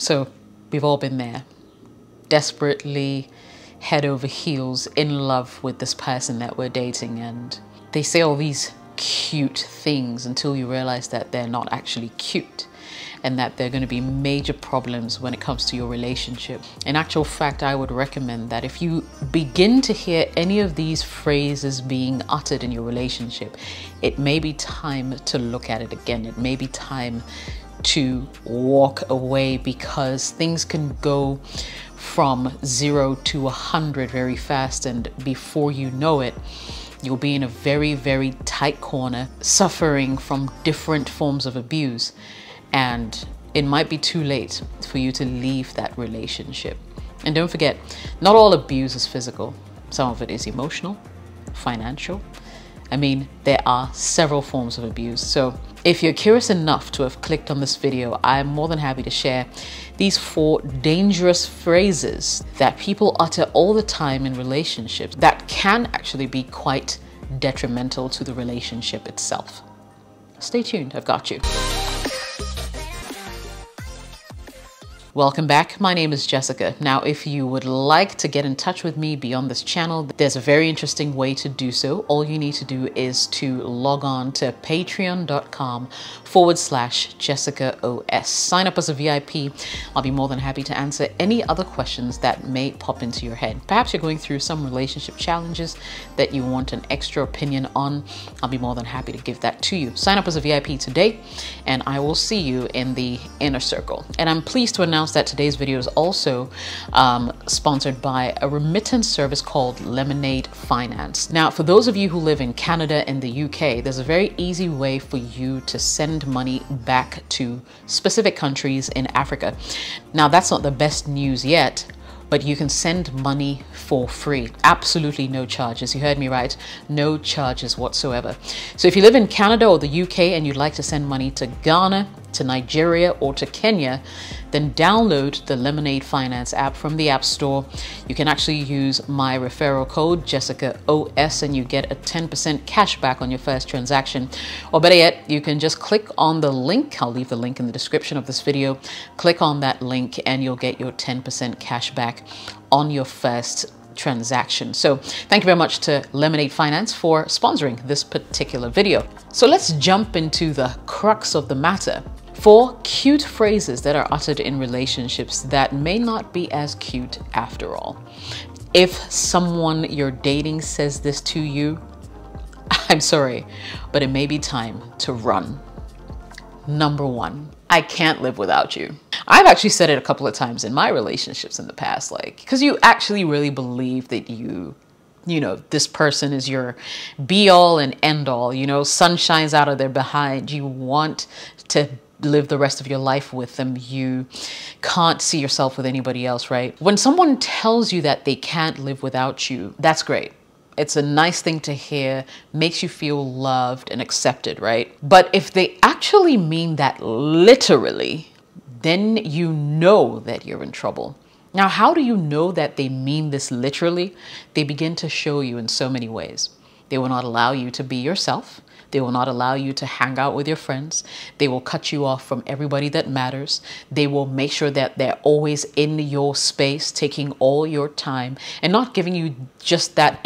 So we've all been there, desperately head over heels in love with this person that we're dating, and they say all these cute things until you realize that they're not actually cute and that there are going to be major problems when it comes to your relationship. In actual fact, I would recommend that if you begin to hear any of these phrases being uttered in your relationship, it may be time to look at it again. It may be time to walk away, because things can go from 0 to 100 very fast, and before you know it, you'll be in a very, very tight corner, suffering from different forms of abuse. And it might be too late for you to leave that relationship. And don't forget, not all abuse is physical. Some of it is emotional, financial. I mean, there are several forms of abuse. So if you're curious enough to have clicked on this video, I'm more than happy to share these 4 dangerous phrases that people utter all the time in relationships that can actually be quite detrimental to the relationship itself. Stay tuned, I've got you. Welcome back. My name is Jessica. Now, if you would like to get in touch with me beyond this channel, there's a very interesting way to do so. All you need to do is to log on to patreon.com/JessicaOS. Sign up as a VIP. I'll be more than happy to answer any other questions that may pop into your head. Perhaps you're going through some relationship challenges that you want an extra opinion on. I'll be more than happy to give that to you. Sign up as a VIP today, and I will see you in the inner circle. And I'm pleased to announce that today's video is also sponsored by a remittance service called Lemonade Finance. Now, for those of you who live in Canada and the UK, there's a very easy way for you to send money back to specific countries in Africa. Now, that's not the best news yet, but you can send money for free. Absolutely no charges. You heard me right. No charges whatsoever. So if you live in Canada or the UK and you'd like to send money to Ghana, to Nigeria, or to Kenya, then download the Lemonade Finance app from the App Store. You can actually use my referral code JessicaOS and you get a 10% cash back on your first transaction. Or better yet, you can just click on the link. I'll leave the link in the description of this video. Click on that link and you'll get your 10% cash back on your first transaction. So thank you very much to Lemonade Finance for sponsoring this particular video. So let's jump into the crux of the matter. 4 cute phrases that are uttered in relationships that may not be as cute after all. If someone you're dating says this to you, I'm sorry, but it may be time to run. Number 1, I can't live without you. I've actually said it a couple of times in my relationships in the past, like, because you actually really believe that you know, this person is your be all and end all, you know, sun shines out of their behind. You want to live the rest of your life with them. You can't see yourself with anybody else, right? When someone tells you that they can't live without you, that's great. It's a nice thing to hear, makes you feel loved and accepted, right? But if they actually mean that literally, then you know that you're in trouble. Now, how do you know that they mean this literally? They begin to show you in so many ways. They will not allow you to be yourself. They will not allow you to hang out with your friends. They will cut you off from everybody that matters. They will make sure that they're always in your space, taking all your time and not giving you just that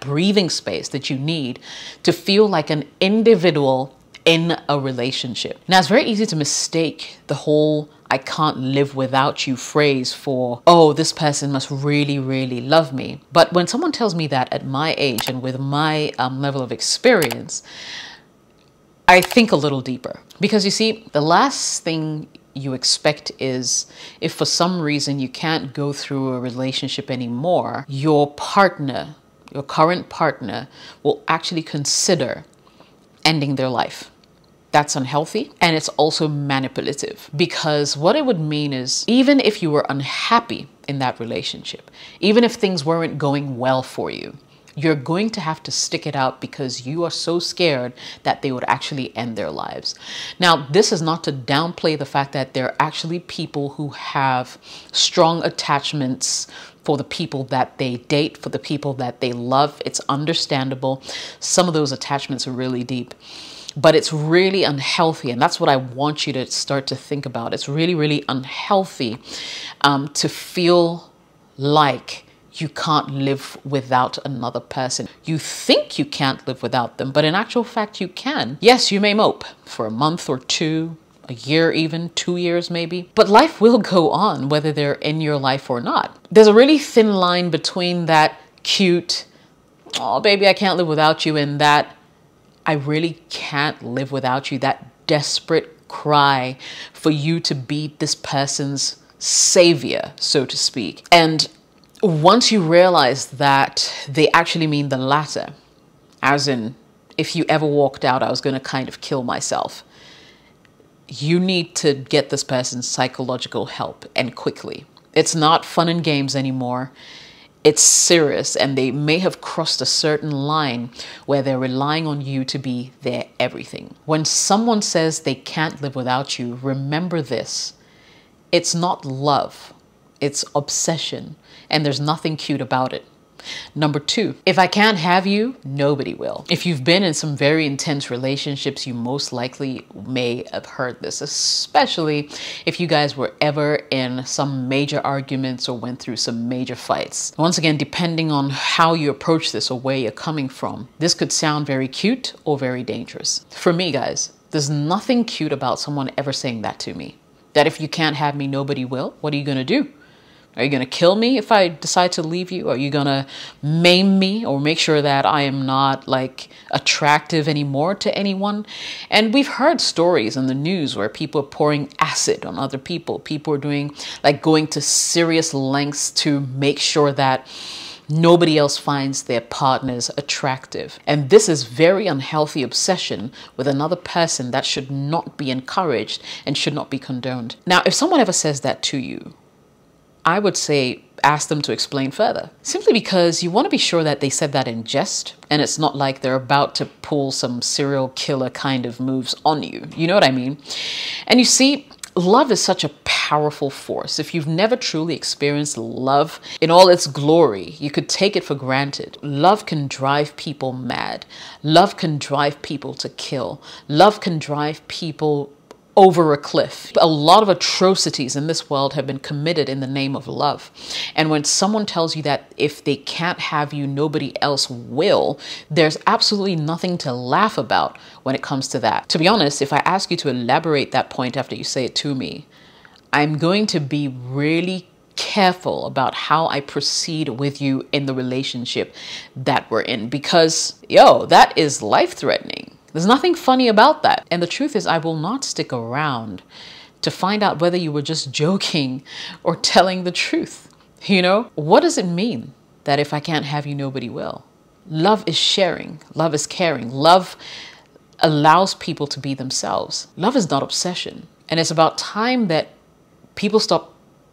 breathing space that you need to feel like an individual in a relationship. Now, it's very easy to mistake the whole "I can't live without you" phrase for, oh, this person must really, really love me. But when someone tells me that at my age and with my level of experience, I think a little deeper. Because you see, the last thing you expect is, if for some reason you can't go through a relationship anymore, your partner, your current partner, will actually consider ending their life. That's unhealthy, and it's also manipulative, because what it would mean is, even if you were unhappy in that relationship, even if things weren't going well for you, you're going to have to stick it out because you are so scared that they would actually end their lives. Now, this is not to downplay the fact that there are actually people who have strong attachments for the people that they date, for the people that they love. It's understandable. Some of those attachments are really deep. But it's really unhealthy. And that's what I want you to start to think about. It's really, really unhealthy to feel like you can't live without another person. You think you can't live without them, but in actual fact, you can. Yes, you may mope for a month or two, a year even, 2 years maybe, but life will go on whether they're in your life or not. There's a really thin line between that cute, oh baby, I can't live without you, and that I really can't live without you, that desperate cry for you to be this person's savior, so to speak. And once you realize that they actually mean the latter, as in, if you ever walked out, I was going to kind of kill myself, you need to get this person's psychological help, and quickly. It's not fun and games anymore. It's serious, and they may have crossed a certain line where they're relying on you to be their everything. When someone says they can't live without you, remember this. It's not love, it's obsession, and there's nothing cute about it. Number 2, if I can't have you, nobody will. If you've been in some very intense relationships, you most likely may have heard this, especially if you guys were ever in some major arguments or went through some major fights. Once again, depending on how you approach this or where you're coming from, this could sound very cute or very dangerous. For me, guys, there's nothing cute about someone ever saying that to me. That if you can't have me, nobody will. What are you going to do? Are you going to kill me if I decide to leave you? Are you going to maim me or make sure that I am not like attractive anymore to anyone? And we've heard stories in the news where people are pouring acid on other people. People are doing like going to serious lengths to make sure that nobody else finds their partners attractive. And this is very unhealthy obsession with another person that should not be encouraged and should not be condoned. Now, if someone ever says that to you, I would say ask them to explain further. Simply because you want to be sure that they said that in jest and it's not like they're about to pull some serial killer kind of moves on you. You know what I mean? And you see, love is such a powerful force. If you've never truly experienced love in all its glory, you could take it for granted. Love can drive people mad. Love can drive people to kill. Love can drive people over a cliff. A lot of atrocities in this world have been committed in the name of love. And when someone tells you that if they can't have you, nobody else will, there's absolutely nothing to laugh about when it comes to that. To be honest, if I ask you to elaborate that point after you say it to me, I'm going to be really careful about how I proceed with you in the relationship that we're in, because that is life-threatening. There's nothing funny about that. And the truth is, I will not stick around to find out whether you were just joking or telling the truth. You know, what does it mean that if I can't have you, nobody will? Love is sharing. Love is caring. Love allows people to be themselves. Love is not obsession. And it's about time that people stop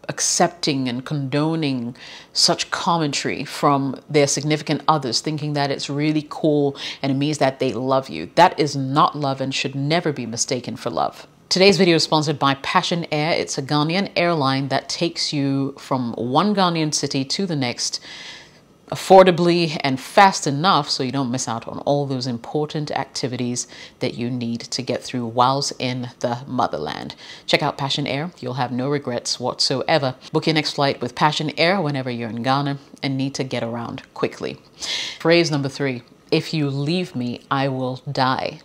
accepting and condoning such commentary from their significant others, thinking that it's really cool and it means that they love you. That is not love and should never be mistaken for love. Today's video is sponsored by Passion Air. It's a Ghanaian airline that takes you from one Ghanaian city to the next affordably and fast enough so you don't miss out on all those important activities that you need to get through whilst in the motherland. Check out Passion Air. You'll have no regrets whatsoever. Book your next flight with Passion Air whenever you're in Ghana and need to get around quickly. Phrase number 3, if you leave me, I will die.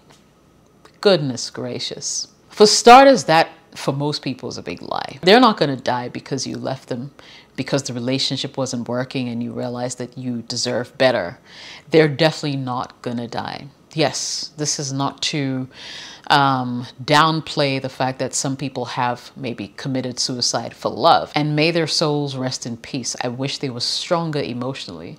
Goodness gracious. For starters, that for most people is a big lie. They're not going to die because you left them, because the relationship wasn't working and you realize that you deserve better. They're definitely not going to die. Yes, this is not to downplay the fact that some people have maybe committed suicide for love, and may their souls rest in peace. I wish they were stronger emotionally.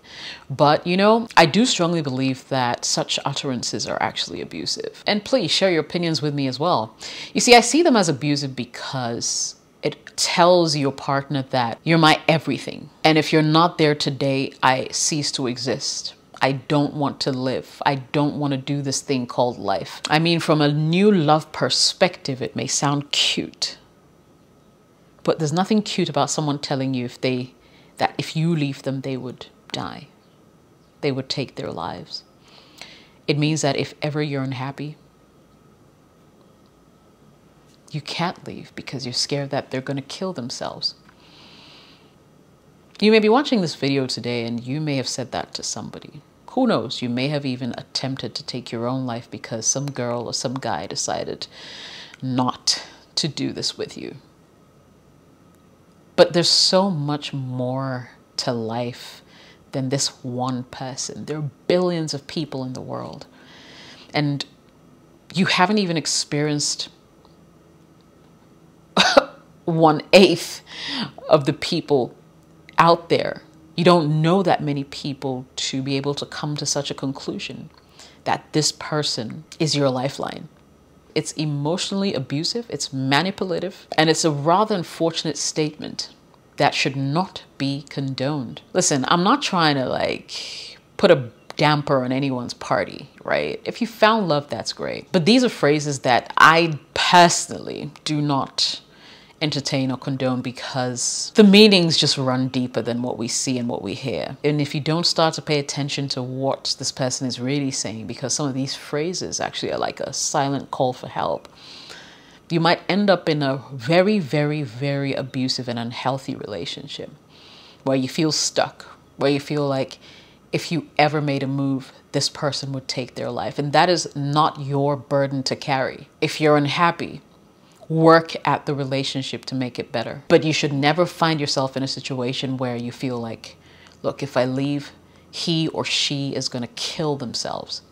But you know, I do strongly believe that such utterances are actually abusive. And please share your opinions with me as well. You see, I see them as abusive because it tells your partner that you're my everything. And if you're not there today, I cease to exist. I don't want to live. I don't want to do this thing called life. I mean, from a new love perspective, it may sound cute, but there's nothing cute about someone telling you that if you leave them, they would die. They would take their lives. It means that if ever you're unhappy, you can't leave because you're scared that they're going to kill themselves. You may be watching this video today and you may have said that to somebody. Who knows? You may have even attempted to take your own life because some girl or some guy decided not to do this with you. But there's so much more to life than this one person. There are billions of people in the world. And you haven't even experienced 1/8 of the people out there. You don't know that many people to be able to come to such a conclusion that this person is your lifeline. It's emotionally abusive, it's manipulative, and it's a rather unfortunate statement that should not be condoned. Listen, I'm not trying to like put a damper on anyone's party, right? If you found love, that's great. But these are phrases that I personally do not entertain or condone because the meanings just run deeper than what we see and what we hear. And if you don't start to pay attention to what this person is really saying, because some of these phrases actually are like a silent call for help, you might end up in a very, very, very abusive and unhealthy relationship where you feel stuck, where you feel like if you ever made a move, this person would take their life. And that is not your burden to carry. If you're unhappy, work at the relationship to make it better. But you should never find yourself in a situation where you feel like, look, if I leave, he or she is going to kill themselves.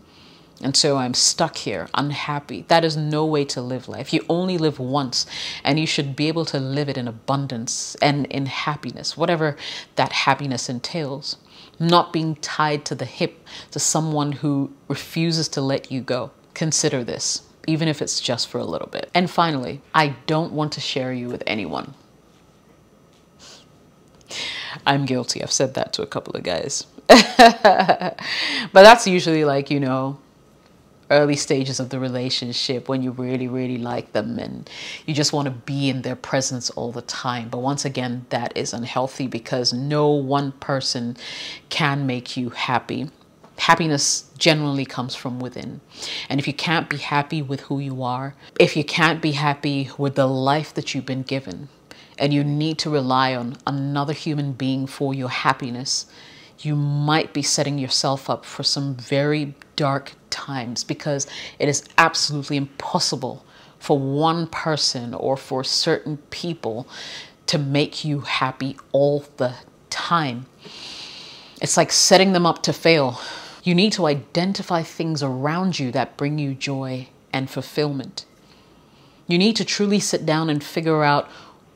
And so I'm stuck here, unhappy. That is no way to live life. You only live once, and you should be able to live it in abundance and in happiness, whatever that happiness entails. Not being tied to the hip to someone who refuses to let you go. Consider this, even if it's just for a little bit. And finally, I don't want to share you with anyone. I'm guilty. I've said that to a couple of guys. But that's usually like, you know, early stages of the relationship when you really, really like them and you just want to be in their presence all the time. But once again, that is unhealthy because no one person can make you happy. Happiness generally comes from within. And if you can't be happy with who you are, if you can't be happy with the life that you've been given, and you need to rely on another human being for your happiness, you might be setting yourself up for some very dark times because it is absolutely impossible for one person or for certain people to make you happy all the time. It's like setting them up to fail. You need to identify things around you that bring you joy and fulfillment. You need to truly sit down and figure out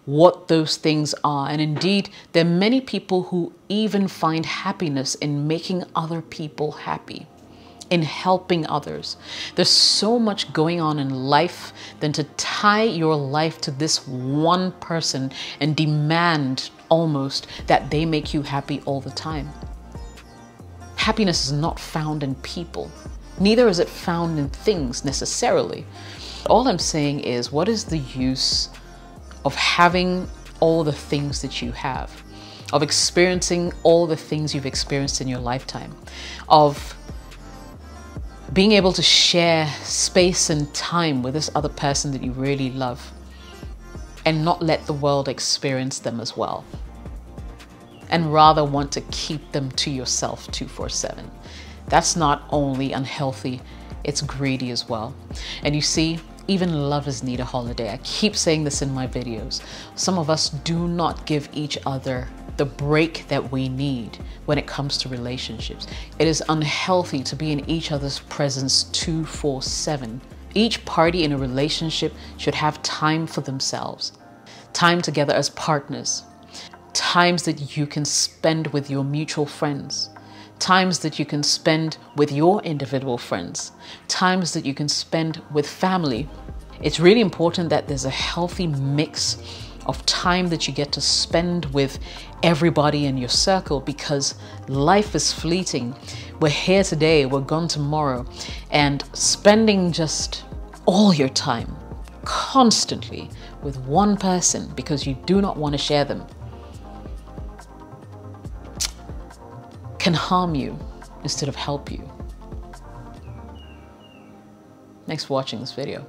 what those things are. And indeed, there are many people who even find happiness in making other people happy, in helping others. There's so much going on in life than to tie your life to this one person and demand almost that they make you happy all the time. Happiness is not found in people. Neither is it found in things necessarily. All I'm saying is, what is the use of having all the things that you have, of experiencing all the things you've experienced in your lifetime, of being able to share space and time with this other person that you really love and not let the world experience them as well, and rather want to keep them to yourself 24/7. That's not only unhealthy, it's greedy as well. And you see, even lovers need a holiday. I keep saying this in my videos. Some of us do not give each other the break that we need when it comes to relationships. It is unhealthy to be in each other's presence 24/7. Each party in a relationship should have time for themselves, time together as partners, times that you can spend with your mutual friends, times that you can spend with your individual friends, times that you can spend with family. It's really important that there's a healthy mix of time that you get to spend with everybody in your circle, because life is fleeting. We're here today, we're gone tomorrow, and spending just all your time constantly with one person because you do not want to share them can harm you instead of help you. Thanks for watching this video.